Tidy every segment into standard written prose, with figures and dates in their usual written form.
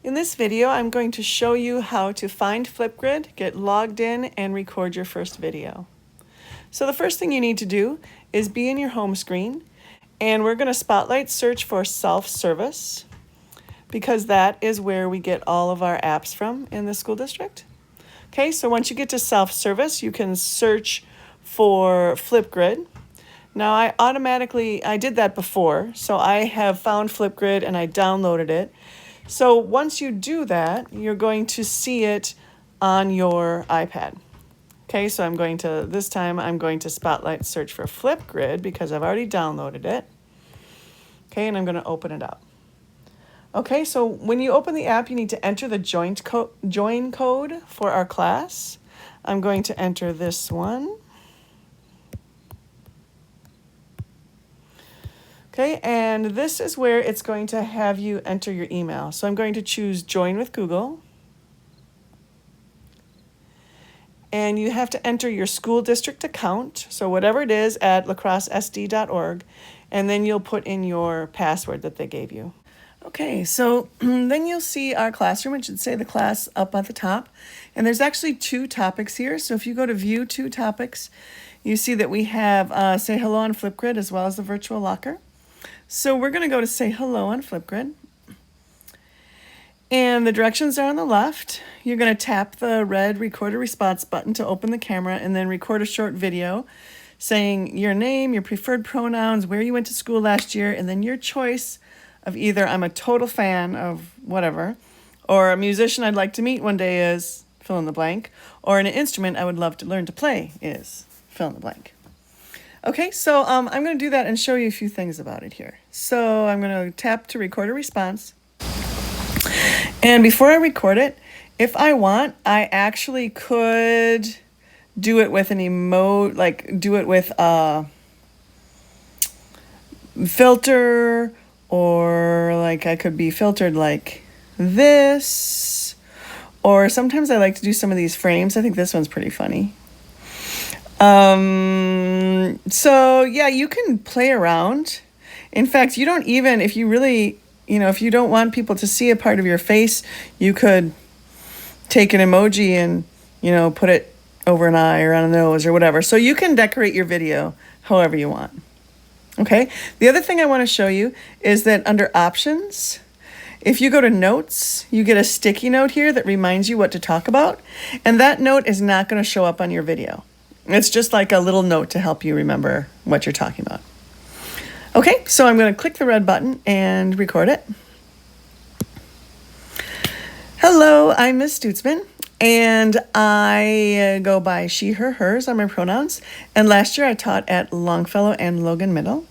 In this video, I'm going to show you how to find Flipgrid, get logged in, and record your first video. So the first thing you need to do is be in your home screen, and we're going to spotlight search for self-service because that is where we get all of our apps from in the school district. Okay, so once you get to self-service, you can search for Flipgrid. Now I did that before, so I have found Flipgrid and I downloaded it. So once you do that, you're going to see it on your iPad. Okay, so this time I'm going to spotlight search for Flipgrid because I've already downloaded it. Okay, and I'm going to open it up. Okay, so when you open the app, you need to enter the join code for our class. I'm going to enter this one. Okay, and this is where it's going to have you enter your email. So I'm going to choose Join with Google. And you have to enter your school district account, so whatever it is at lacrossesd.org, and then you'll put in your password that they gave you. Okay, so then you'll see our classroom. It should say the class up at the top. And there's actually 2 topics here. So if you go to View 2 Topics, you see that we have Say Hello on Flipgrid as well as the Virtual Locker. So we're going to go to Say Hello on Flipgrid. And the directions are on the left. You're going to tap the red Record a Response button to open the camera and then record a short video saying your name, your preferred pronouns, where you went to school last year, and then your choice of either I'm a total fan of whatever, or a musician I'd like to meet one day is fill in the blank, or an instrument I would love to learn to play is fill in the blank. Okay, so I'm going to do that and show you a few things about it here. So I'm going to tap to record a response. And before I record it, if I want, I actually could do it with an emote, like do it with a filter, or like I could be filtered like this. Or sometimes I like to do some of these frames. I think this one's pretty funny. So yeah, you can play around. In fact, you don't even, if you really, if you don't want people to see a part of your face, you could take an emoji and, put it over an eye or on a nose or whatever. So you can decorate your video however you want. Okay. The other thing I want to show you is that under options, if you go to notes, you get a sticky note here that reminds you what to talk about. And that note is not going to show up on your video. It's just like a little note to help you remember what you're talking about. Okay, so I'm going to click the red button and record it. Hello, I'm Miss Stutzman, and I go by she, her, hers are my pronouns. And last year I taught at Longfellow and Logan Middle.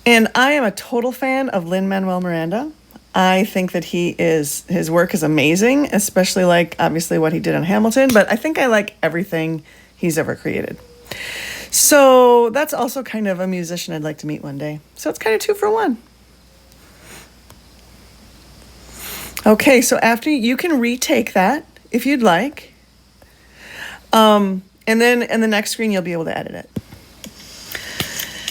And I am a total fan of Lin-Manuel Miranda. I think that his work is amazing, especially obviously what he did on Hamilton, but I think I like everything he's ever created. So that's also kind of a musician I'd like to meet one day. So it's kind of 2 for 1. Okay, so after you can retake that if you'd like. And then in the next screen, you'll be able to edit it.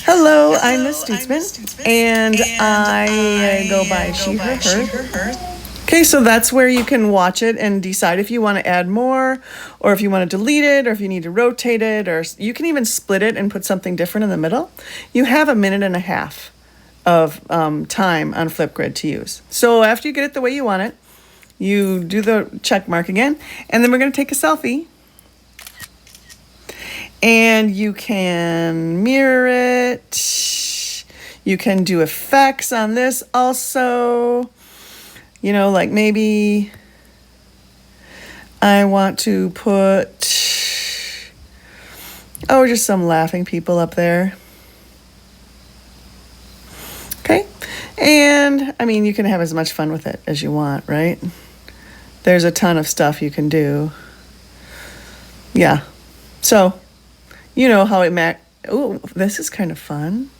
Hello, I'm Miss Stutzman, and I go by she, her, her. Okay, so that's where you can watch it and decide if you want to add more, or if you want to delete it, or if you need to rotate it, or you can even split it and put something different in the middle. You have 1.5 minutes of time on Flipgrid to use. So after you get it the way you want it, you do the check mark again, and then we're going to take a selfie. And you can mirror it. You can do effects on this also. Like maybe I want to put, just some laughing people up there. Okay. And you can have as much fun with it as you want, right? There's a ton of stuff you can do. Yeah. So, how it oh, this is kind of fun.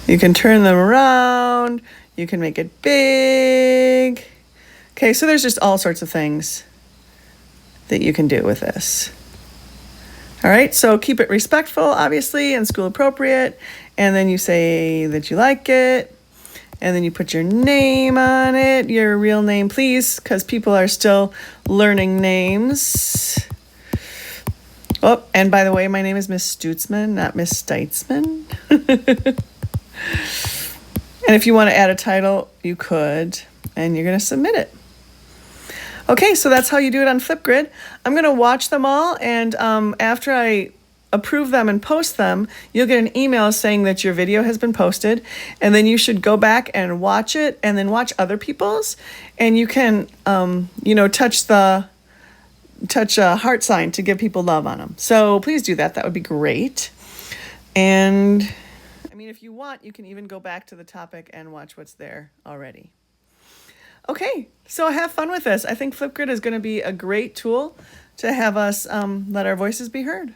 You can turn them around. You can make it big. Okay, so there's just all sorts of things that you can do with this. All right, so keep it respectful, obviously, and school appropriate. And then you say that you like it. And then you put your name on it, your real name, please, because people are still learning names. Oh, and by the way, my name is Miss Stutzman, not Miss Steitzman. And if you want to add a title, you could, and you're going to submit it. Okay, so that's how you do it on Flipgrid. I'm going to watch them all, and after I approve them and post them, you'll get an email saying that your video has been posted, and then you should go back and watch it and then watch other people's, and you can touch a heart sign to give people love on them. So please do that. That would be great. And I mean, if you want, you can even go back to the topic and watch what's there already. Okay, so have fun with this. I think Flipgrid is going to be a great tool to have us let our voices be heard.